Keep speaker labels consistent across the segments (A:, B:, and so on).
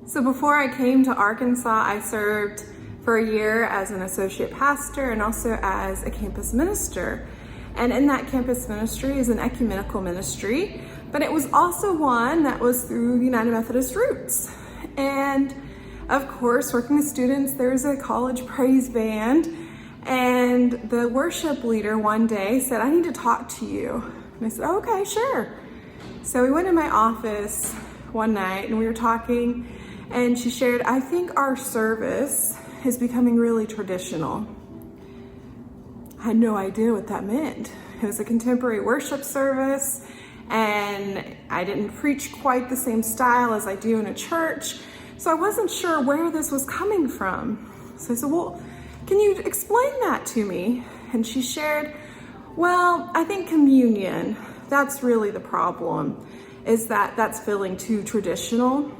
A: So before I came to Arkansas, I served for a year as an associate pastor and also as a campus minister. And in that campus ministry is an ecumenical ministry, but it was also one that was through United Methodist roots. And of course, working with students, there's a college praise band, and the worship leader one day said, "I need to talk to you." And I said, "Okay, sure." So we went in my office one night and we were talking, and she shared, "I think our service is becoming really traditional." I had no idea what that meant. It was a contemporary worship service, and I didn't preach quite the same style as I do in a church, so I wasn't sure where this was coming from. So I said, "Well, can you explain that to me?" And she shared, "Well, I think communion, that's really the problem, is that that's feeling too traditional."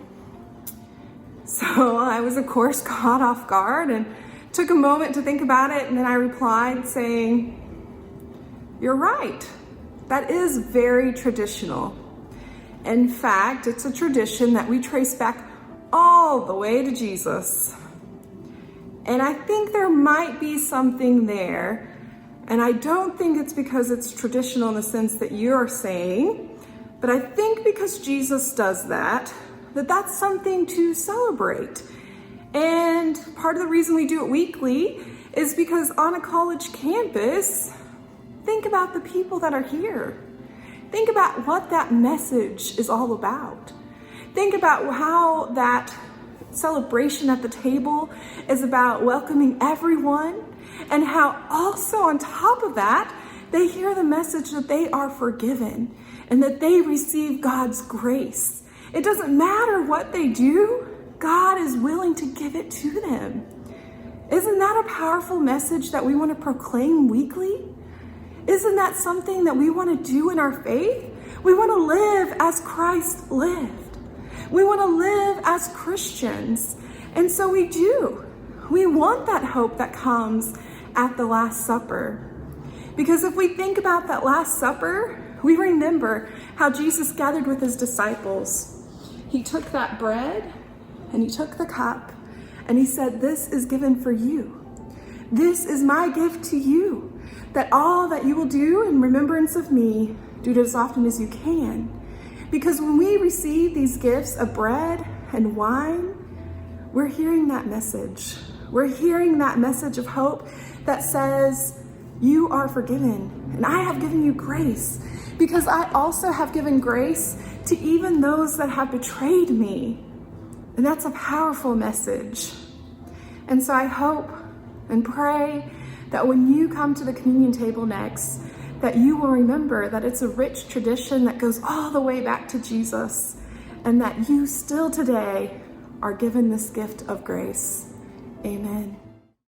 A: So I was, of course, caught off guard and took a moment to think about it, and then I replied saying, "You're right. That is very traditional. In fact, it's a tradition that we trace back all the way to Jesus. And I think there might be something there, and I don't think it's because it's traditional in the sense that you're saying, but I think because Jesus does that, that's something to celebrate. And part of the reason we do it weekly is because on a college campus, think about the people that are here. Think about what that message is all about. Think about how that celebration at the table is about welcoming everyone, and how also on top of that, they hear the message that they are forgiven and that they receive God's grace. It doesn't matter what they do, God is willing to give it to them. Isn't that a powerful message that we want to proclaim weekly? Isn't that something that we want to do in our faith? We want to live as Christ lived. We want to live as Christians. And so we do. We want that hope that comes at the Last Supper. Because if we think about that Last Supper, we remember how Jesus gathered with his disciples. He took that bread and he took the cup and he said, "This is given for you. This is my gift to you, that all that you will do in remembrance of me, do it as often as you can." Because when we receive these gifts of bread and wine, we're hearing that message. We're hearing that message of hope that says, "You are forgiven, and I have given you grace, because I also have given grace to even those that have betrayed me." And that's a powerful message. And so I hope and pray that when you come to the communion table next, that you will remember that it's a rich tradition that goes all the way back to Jesus, and that you still today are given this gift of grace. Amen.